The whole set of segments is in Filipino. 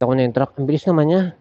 Ako na yung truck. Ang bilis naman niya.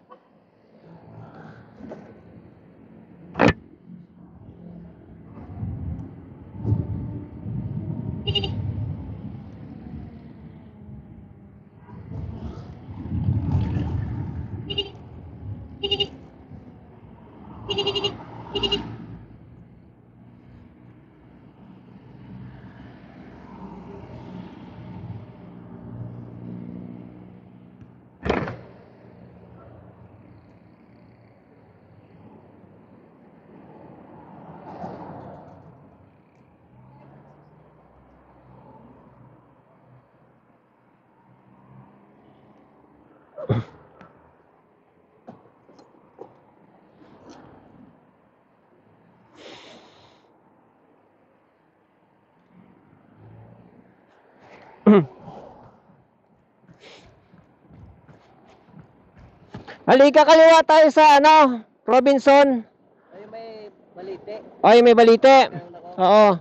Halika, kaliwa tayo sa ano, Robinson. Ay, may balite. Ay, may balite. Oo.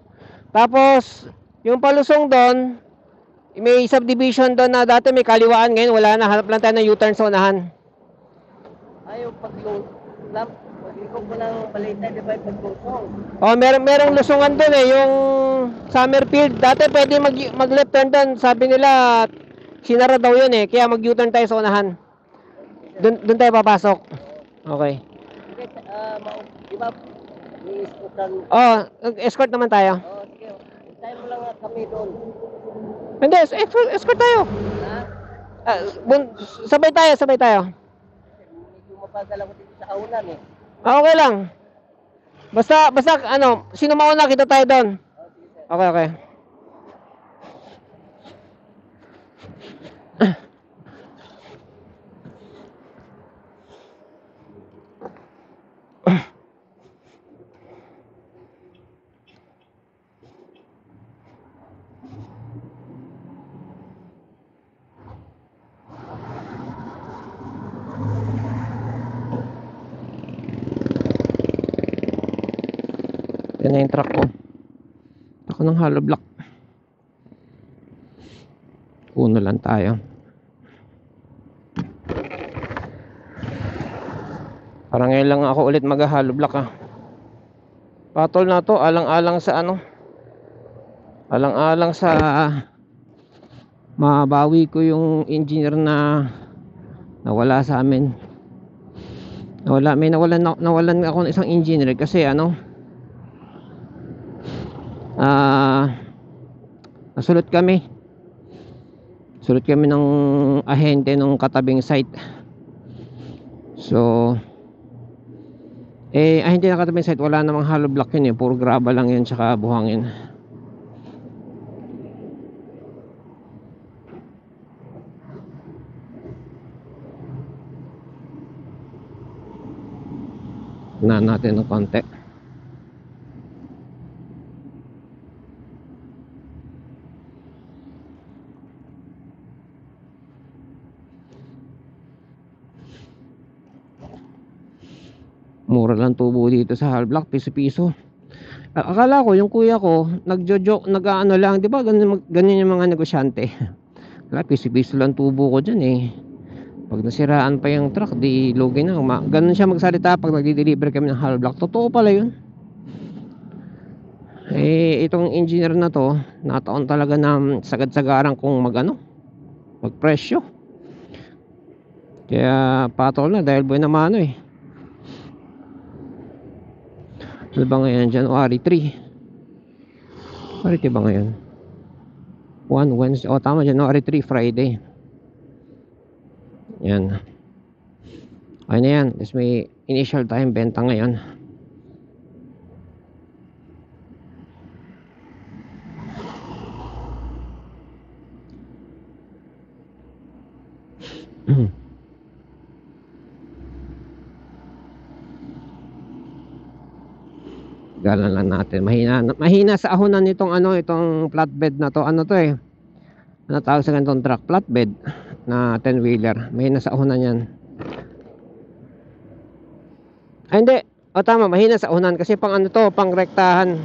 Tapos, yung palusong doon, may subdivision doon na dati may kaliwaan, ngayon wala na. Hanap lang tayo ng U-turn sa unahan. Ay, yung pag-ikot mo ng balite, di ba yung paglusong? Oh, merong lusungan doon eh, yung Summerfield. Dati pwede mag-left turn doon. Sabi nila, sinara daw yun eh. Kaya mag-U-turn tayo sa unahan. Doon tayo papasok. Okay. Sige, di ba, i-escortan? Oh, escort naman tayo. Oo, sige. Hintayin mo lang kami doon. Hindi, escort tayo. Ha? Sabay tayo. Medyo mabagal ako dito sa kaunan eh. Okay lang. Basta ano, sino mauna kita tayo doon. Oo, sige sir. Okay. Yan na yung truck ko. Ako ng hollow block. Puno lang tayo. Parang ngayon lang ako ulit mag-hollow block ah. Patol na to, alang-alang sa ano. Alang-alang sa mabawi ko yung engineer na nawala sa amin. Nawalan ako ng isang engineer kasi ano, nasulot kami ng ahente ng katabing site. So ahente ng katabing site, wala namang hollow block yun eh, puro graba lang yun tsaka buhangin. Na natin ng konti. Mura lang tubo dito sa hollow block, piso-piso. Akala ko yung kuya ko nagjo-joke, nag-aano lang, 'di ba? Ganyan yung mga negosyante. Wala, piso-piso lang tubo ko diyan eh. Pag nasiraan pa yung truck, di lugi na. Ganun siya magsalita pag nagdi-deliver kami ng hollow block. Totoo pala yun. Itong engineer na to, nataon talaga na sagad-sagaran kung magpresyo. Kaya patol na dahil buwan naman eh. Ano ba ngayon? January 3. January ba ngayon? 1 Wednesday. O tama, January 3, Friday. Yan. Okay na yan. Tapos may initial time benta ngayon. Galan lang natin. Mahina sa ahonan nitong itong flatbed na to. Ano to eh? Ano tawag sa ganitong truck? Flatbed na 10-wheeler. Mahina sa ahonan yan. Ay hindi. O tama, mahina sa ahonan kasi pang ano to, pang rektahan.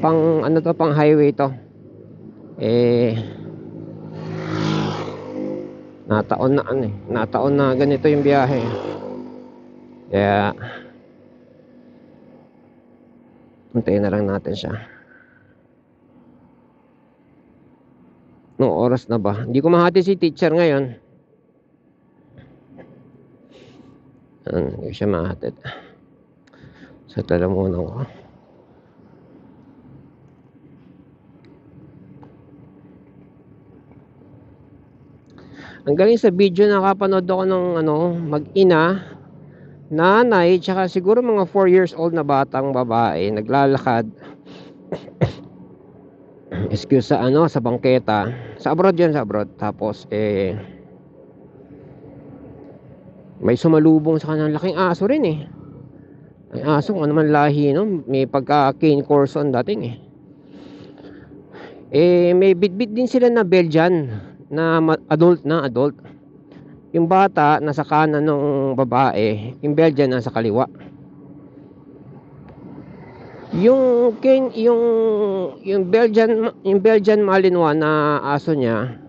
Pang highway to. Nataon na ano eh. Nataon na ganito yung biyahe. Kaya hintayin na lang natin siya. No oras na ba? Hindi ko mahati si teacher ngayon. Hindi siya mahatid. So talamunan ko. Ang galing sa video, nakapanood ako ng mag-ina, nanay, tsaka siguro mga 4 years old na batang babae naglalakad. Excuse sa sa bangketa. Sa abroad yan, sa abroad. Tapos may sumalubong sa kanyang laking aso rin eh. Ang aso kung ano man lahi, no? May pagka cane corson dating eh. May bitbit din sila na Belgian na adult. Yung bata nasa kanan ng babae, yung Belgian nasa kaliwa. Yung Belgian Malinois na aso niya,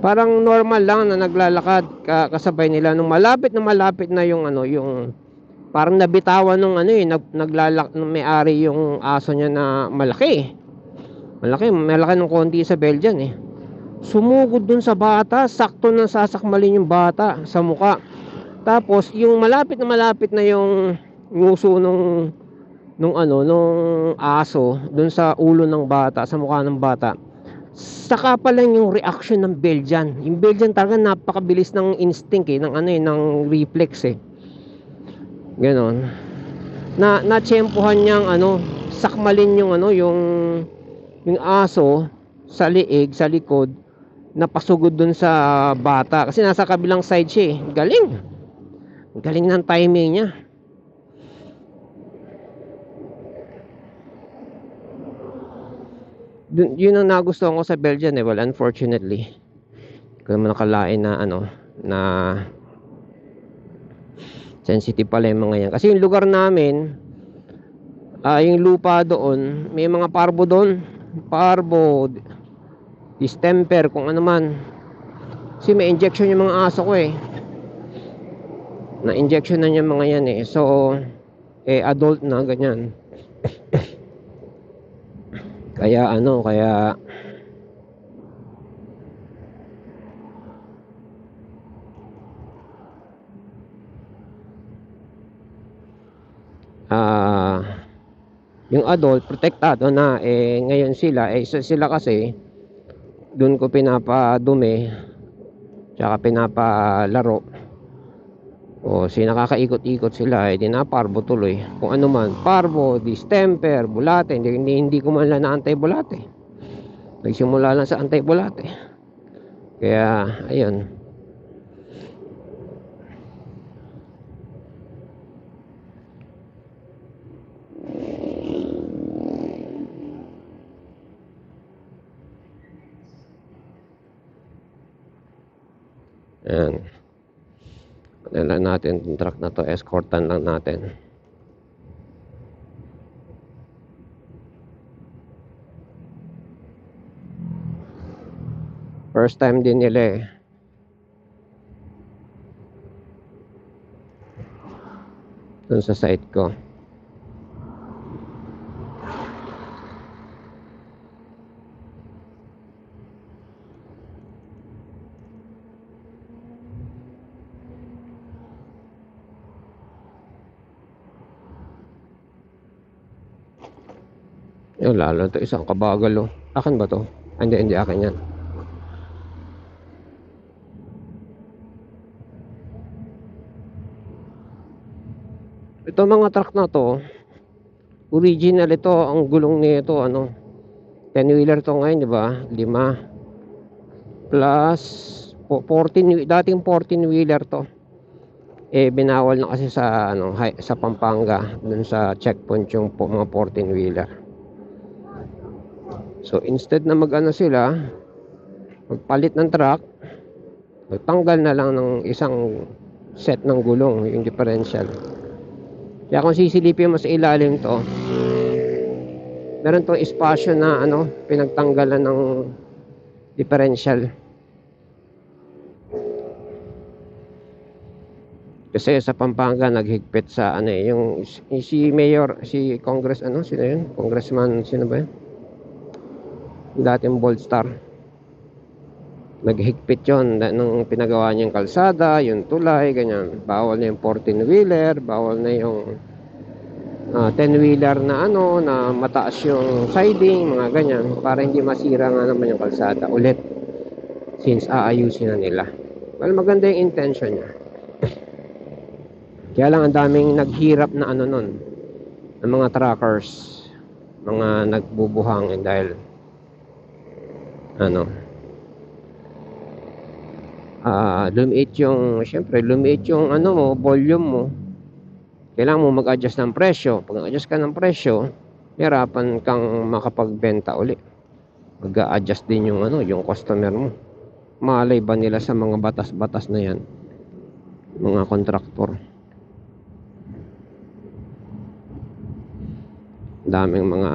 parang normal lang na naglalakad kasabay nila nung malapit na yung yung parang nabitawan nung nung may-ari yung aso niya na malaki ng konti sa Belgian eh. Sumugod dun sa bata, sakto na sasakmalin yung bata sa muka. Tapos yung malapit na yung nguso nung aso dun sa ulo ng bata, sa mukha ng bata. Saka pa lang yung reaction ng Belgian. Yung Belgian talaga napakabilis ng instinct eh, ng reflex eh. Ganon. Na-tsempohan niyang sakmalin yung yung aso sa liig, sa likod, napasugod dun sa bata kasi nasa kabilang side siya eh. Galing ng timing niya. Yun ang nagustuhan ko sa Belgian eh. Well, unfortunately, hindi ko naman nakalain na na sensitive pala yung mga yan. Kasi yung lugar namin, yung lupa doon, may mga parbo doon. Parbo, distemper, kung ano man. Kasi may injection yung mga aso ko eh. Na-injection na yung mga yan eh. So, adult na, ganyan. Kaya yung adult protektado na ngayon sila kasi doon ko pinapadumi tsaka pinapalaro o nakakaikot-ikot sila di na parbo tuloy kung ano man, parbo, distemper, bulate. Hindi ko man lang na anti-bulate, nagsimula lang sa anti-bulate. Kaya ayun, ayan, lang natin yung truck na to, escortan lang natin. First time din nila eh. Dun sa site ko. Yung lalo to, isang kabagal oh. Akin ba to? Hindi akin yan. Ito mga truck na to, original ito, ang gulong nito 10-wheeler to ngayon, di ba? 5 plus 14, dating 14-wheeler to. Binawal na kasi sa sa Pampanga, dun sa checkpoint yung mga 14-wheeler. So instead na sila magpalit ng truck, magtanggal na lang ng isang set ng gulong, yung differential. Kaya kung sisilipin mo sa ilalim to, meron tong espasyo na pinagtanggalan ng differential. Kasi sa Pampanga naghigpit sa ano eh, yung si Mayor, si Congress ano, sino yun? Congressman, sino ba yun? Dating Bold Star. Naghigpit yun nung pinagawa niyang kalsada, yung tulay, ganyan. Bawal na yung 14-wheeler, bawal na yung 10-wheeler na ano, na mataas yung siding, mga ganyan. Para hindi masira nga naman yung kalsada ulit. Since aayusin na nila. Well, maganda yung intention niya. Kaya lang ang daming naghirap na ano nun, ng mga truckers, mga nagbubuhangin dahil ano, lumiit yung, syempre lumiit yung ano mo, volume mo. Kailangan mo mag-adjust ng presyo. Pag nag-adjust ka ng presyo, hirapan kang makapagbenta uli. Mag-a-adjust din yung ano, yung customer mo. Malay ba nila sa mga batas-batas na yan, mga kontraktor? Daming mga,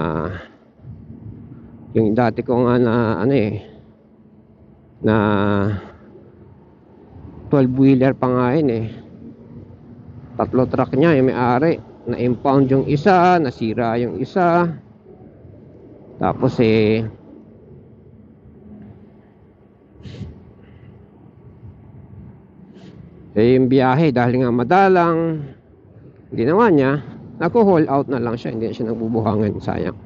yung dati ko nga na ano eh, na 12-wheeler pa nga yun eh, 3 truck niya yung may-ari, na impound yung isa, nasira yung isa, tapos yung biyahe dahil nga madalang, ginawa niya, nako-haul out na lang siya, hindi na siya nagbubuhangan, sayang.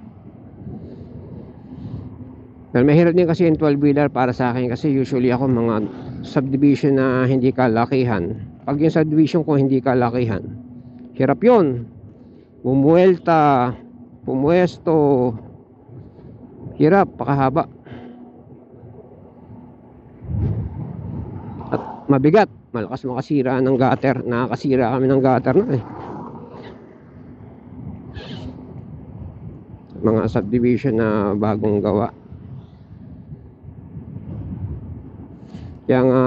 Pero mahirap din kasi yung 12-wheeler para sa akin, kasi usually ako mga subdivision na hindi kalakihan. Pag yung subdivision ko hindi kalakihan, hirap yun, bumuelta, pumuesto, hirap, pakahaba at mabigat, malakas makasira ng gutter. Nakakasira kami ng gutter na eh, mga subdivision na bagong gawa. Kaya nga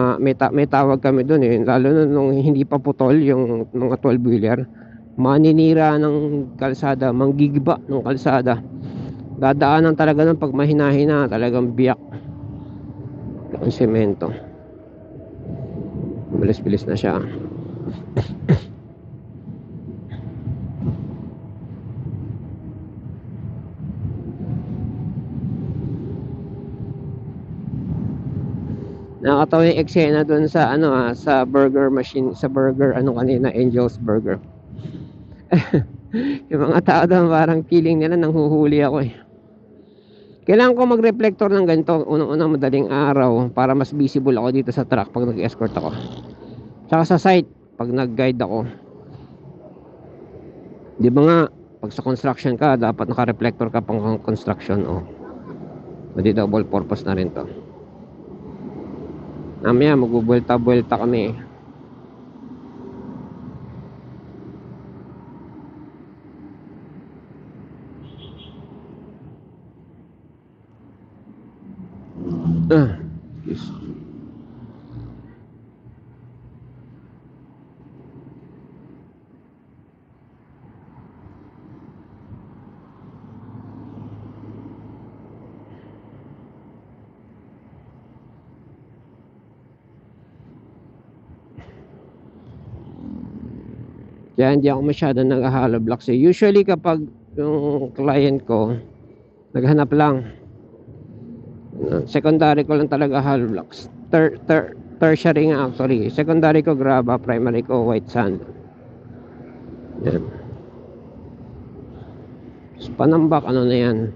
may tawag kami doon eh, lalo na nung hindi pa putol yung mga 12-wheeler, maninira ng kalsada, manggigiba ng kalsada, dadaanan talaga ng pag mahina-hina, talagang biyak ang semento. Bilis-bilis na siya. Nakakatawa yung eksena doon sa ano sa burger machine, sa burger ano kanina, Angel's Burger. Yung mga tao doon parang feeling nila nanghuhuli ako eh. Kailangan ko mag-reflector ng ganito unang-unang madaling araw para mas visible ako dito sa truck pag nag-escort ako. Tsaka sa site pag nag-guide ako. Di ba nga pag sa construction ka dapat naka-reflector ka pang construction oh. Pwede double purpose na rin to. Mamaya magbubuelta-buelta kami. Yes. Kaya hindi ako masyado nag-hollow blocks eh. Usually kapag yung client ko naghanap lang, secondary ko lang talaga hollow blocks. Tertiary nga actually. Secondary ko graba, primary ko white sand. Yan. So, panambak ano na yan,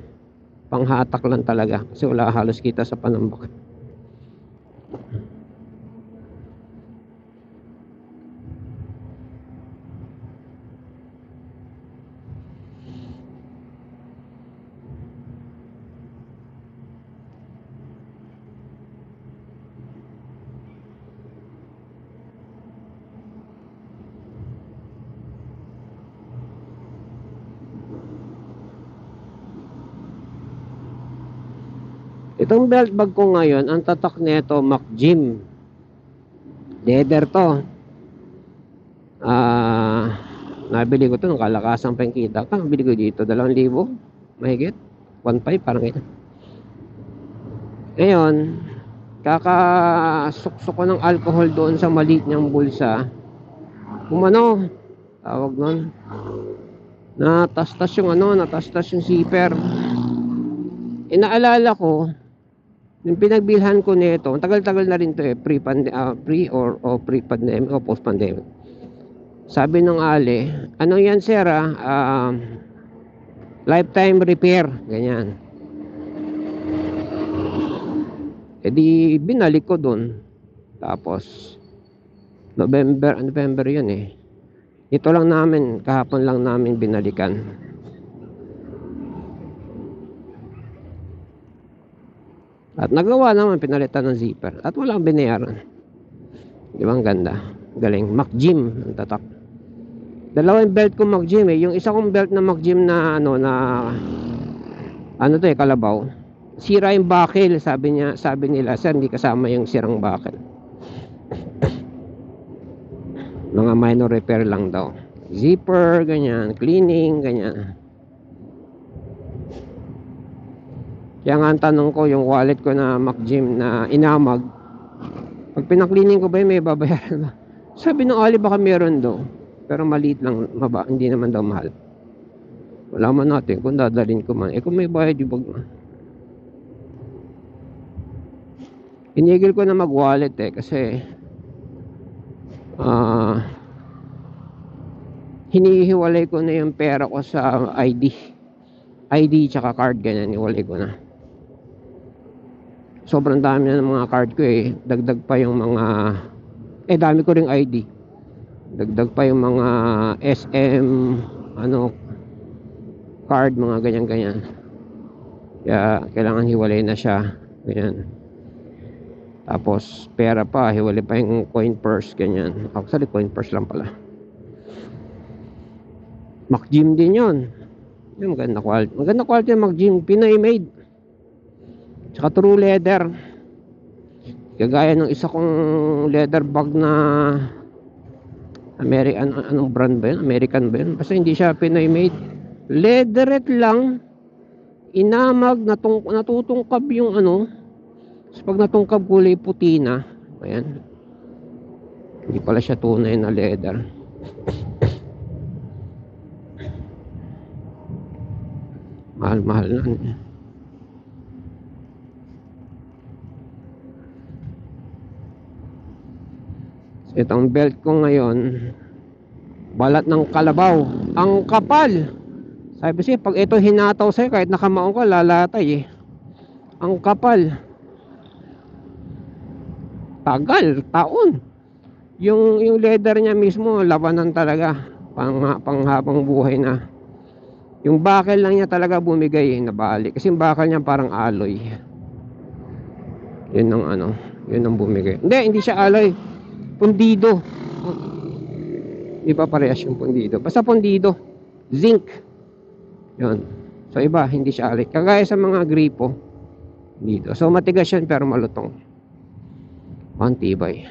panghatak lang talaga kasi wala halos kita sa panambak. Itong belt bag ko ngayon, ang tatak nito MacGym. Leather to. Nabili ko to nung kalakasan pa yung kita. Nabili ko dito 2,000 mahigit 1,500 parang ito. Ngayon kakasuksok ko ng alcohol doon sa maliit niyang bulsa. umano, tawag nun, natastas yung ano, natastas yung zipper. Inaalala ko, yung pinagbilhan ko nito, tagal-tagal na rin to eh, pre-pandemic o post-pandemic. Sabi ng Ali, ano yan sir lifetime repair, ganyan. E di binalik ko dun. Tapos November yun eh. Ito lang namin, kahapon lang namin binalikan. At nagawa naman, pinalitan ng zipper. At walang binayaran. Di ba ang ganda? Galing. MacGym ang tatak. Dalawang belt ko MacGym eh. Yung isa kong belt na MacGym na ano to eh, kalabaw. Sira yung buckle, sabi nila, sir, hindi kasama yung sirang buckle. Mga minor repair lang daw. Zipper, ganyan, cleaning, ganyan. Kaya nga ang tanong ko, yung wallet ko na MacGym na inamag, pag pinaklining ko ba may babayaran ba? Sabi ng Ali baka meron daw, pero maliit lang, hindi naman daw mahal. Wala man natin kung dadalhin ko man. Kung may bayad yung inigil ko na mag-wallet eh, kasi hinihiwalay ko na yung pera ko sa ID tsaka card, ganyan, hiwalay ko na. Sobrang dami na ng mga card ko eh. Dagdag pa yung mga dami ko ring ID. Dagdag pa yung mga SM card, mga ganyan. Kaya kailangan hiwalay na siya, ganyan. Tapos pera pa, hiwalay pa yung coin purse, ganyan. Actually coin purse lang pala. MacGym din yun. Yung maganda quality yung MacGym, Pinoy made. Tsaka true leather. Kagaya ng isa kong leather bag na American, anong brand ba yun? American ba yun? Basta hindi siya Pinoy made. Leatherette lang, inamag, natutungkab yung so pag natungkab kulay puti na, ayan, hindi pala siya tunay na leather. Mahal na. Itong belt ko ngayon, balat ng kalabaw, ang kapal. Sabi siya, pag ito hinataw sa'yo, kahit nakamaong ka, lalatay eh. Ang kapal. Tagal, taon. Yung leather niya mismo, labanan talaga. Panghabang buhay na. Yung buckle lang niya talaga bumigay, nabalik. Kasi yung buckle niya parang alloy. Yun ang bumigay. Hindi siya alloy. Pundido. Di ba parehas yung pundido? Basta pundido. Zinc. Yun. So iba, hindi siya alloy. Kagaya sa mga gripo. Dito. So matigas yan pero malutong. Pantibay.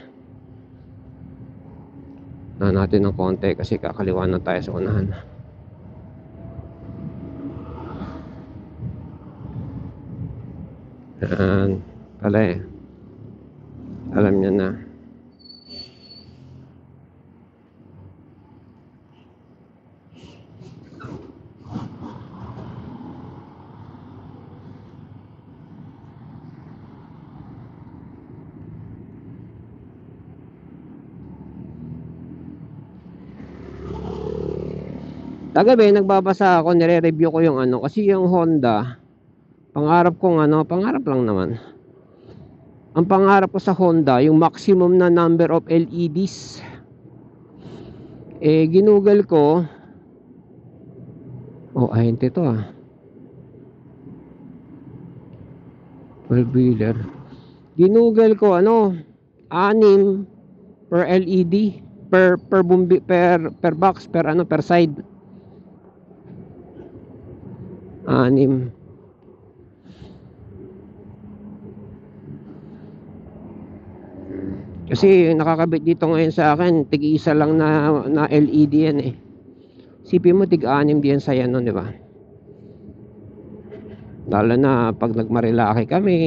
Na natin ng konti kasi kakaliwa na tayo sa unahan. Pala eh. Alam niya na. Kagabi nagbabasa ako, nire-review ko yung kasi yung Honda, pangarap lang naman. Ang pangarap ko sa Honda, yung maximum na number of LEDs. Ginugal ko. Ahente to 12-wheeler. Ginugal ko 6 per LED per box per side. 6. Kasi nakakabit dito ngayon sa akin, tig-isa lang na LED yan eh. Sipin mo tig-6 diyan sa yan, di ba? Lalo na pag nagmarilaki kami,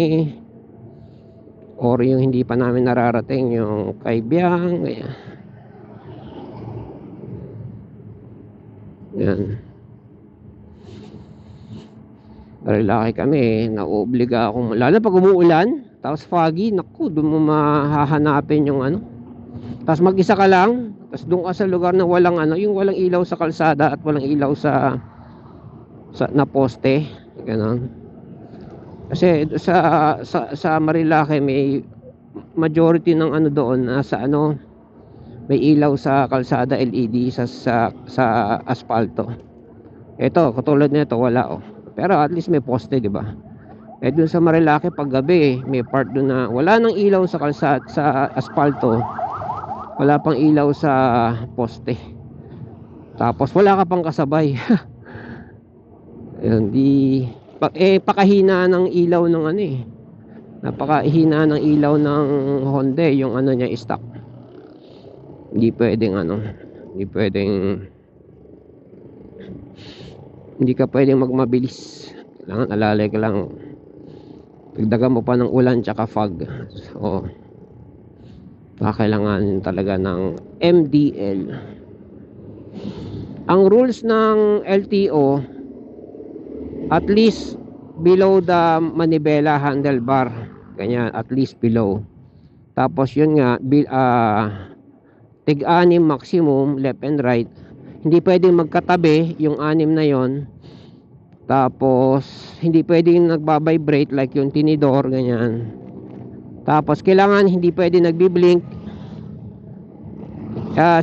or yung hindi pa namin nararating, yung Kaibiyang, Yan. Marilaki kami, nauobliga akong, lalo pag umuulan, tapos foggy, naku, doon mo mahahanapin yung ano. Tapos mag-isa ka lang, tapos doon ka sa lugar na walang ano, yung walang ilaw sa kalsada at walang ilaw sa na poste, ganun. Kasi sa Marilaki may majority ng ano doon nasa ano, may ilaw sa kalsada LED sa asfalto. Ito, katulad nito wala oh. Pero at least may poste, 'di ba? Eh dun sa Marilaki pag gabi, may part doon na wala nang ilaw sa kalsada sa asfalto. Wala pang ilaw sa poste. Tapos wala ka pang kasabay. Hindi pakahina ng ilaw ng ano eh. Napakahina ng ilaw ng Honda, yung ano niya stock. Hindi pwedeng ano, hindi pwedeng, hindi ka pwedeng magmabilis. Kailangan alalay ka lang. Dagdagan mo pa ng ulan tsaka fog. So kailangan talaga ng MDL. Ang rules ng LTO, at least below the manibela handlebar, ganyan, at least below. Tapos yun nga, tig-anim maximum left and right. Hindi pwedeng magkatabi yung anim na yon. Tapos hindi pwedeng nagba-vibrate like yung tinidor, ganyan. Tapos kailangan hindi pwedeng nagbi-blink.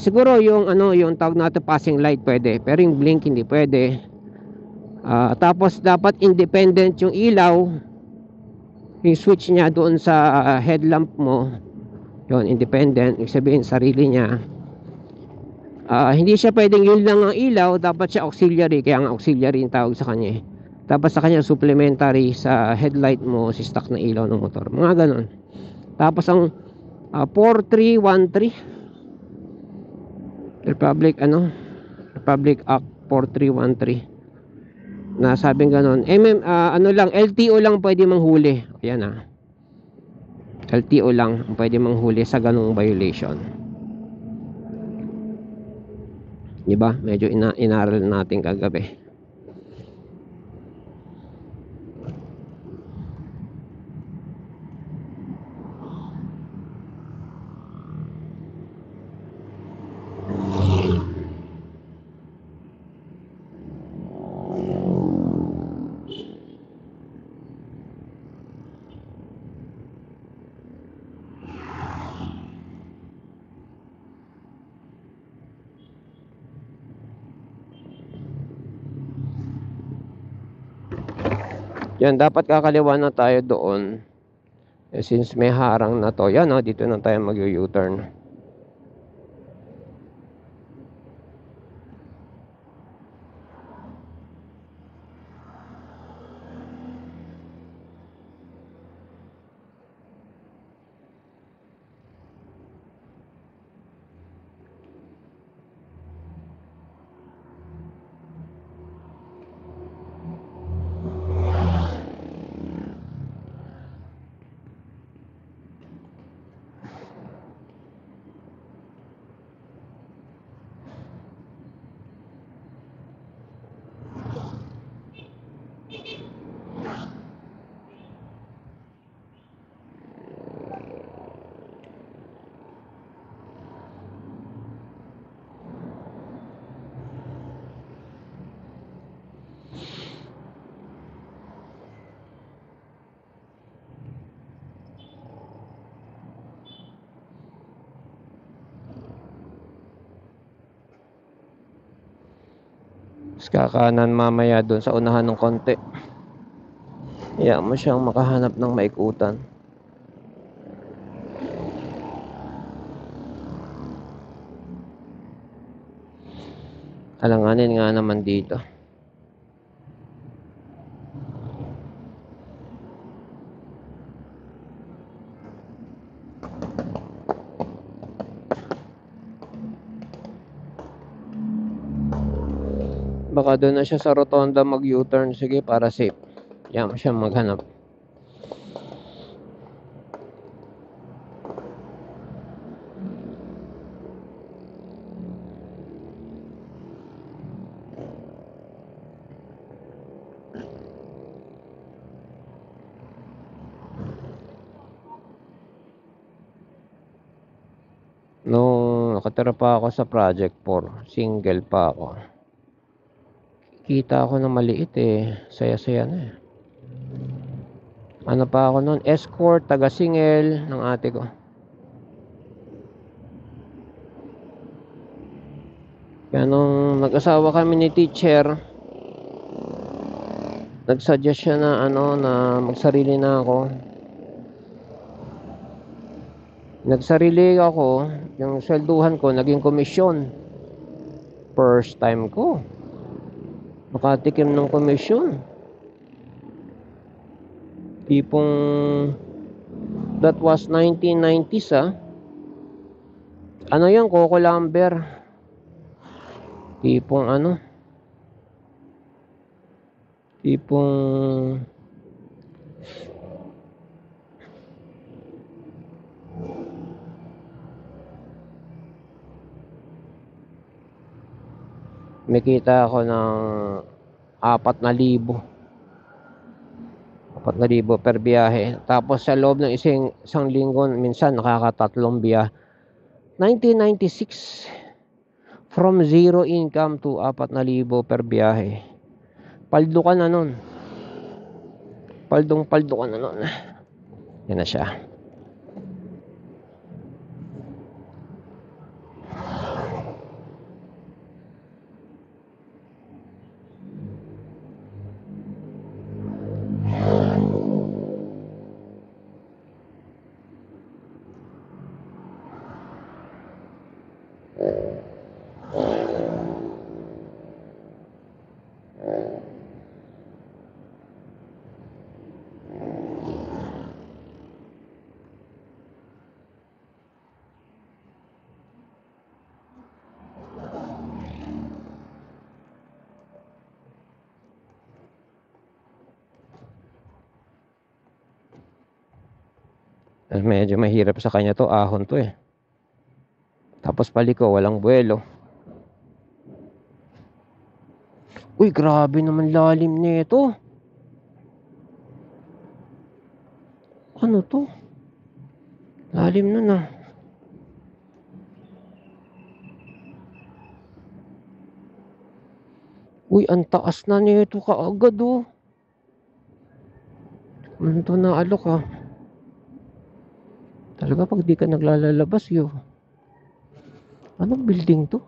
Siguro yung ano, yung tawag natin passing light pwede, pero yung blink hindi pwede. Tapos dapat independent yung ilaw, yung switch niya doon sa headlamp mo. Yun, independent, ibig sabihin sarili niya. Hindi siya pwedeng yun lang ang ilaw, dapat siya auxiliary, kaya nga auxiliary yung tawag sa kanya. Tapos sa kanya supplementary sa headlight mo, si stock na ilaw ng motor, mga ganon. Tapos ang 4313 Republic Act 4313 na sabing ganon. Ano lang, LTO lang pwede manghuli. Ayan LTO lang pwede manghuli sa ganung violation. Diba? Medyo inaral natin kagabi. Yan, dapat kakaliwa na tayo doon. Since may harang na to, yan dito na tayo mag-U-turn. Kakanan mamaya doon sa unahan ng konti. Hayaan mo siyang makahanap ng maikutan. Alanganin nga naman dito. Baka doon na siya sa rotonda mag-U-turn. Sige, para safe. Yan siya maghanap. nakatira pa ako sa Project 4. Single pa ako. Kita ako na maliit eh. Saya-saya na eh. Ano pa ako noon? Escort, taga-singel ng ate ko. Kaya nung nag-asawa kami ni teacher, nag-suggest siya na na magsarili na ako. Nagsarili ako, yung swelduhan ko naging komisyon. First time ko makatikim ng komisyon. Tipong that was 1990s Ano yan, Coco Lumber. Tipong may kita ako ng 4,000 per biyahe. Tapos sa loob ng isang linggo, minsan nakakatatlong biyahe. 1996, from zero income to 4,000 per biyahe. Paldo ka na nun. Paldong-paldo ka na nun. Yan na siya. Medyo mahirap sa kanya to, ahon to eh. Tapos paliko, walang buwelo. Uy, grabe naman lalim nito. Ano to? Lalim na. Uy, ang taas na nito kaagad oh. Ano to na alok Talaga pag di ka naglalabas yun. Anong building to?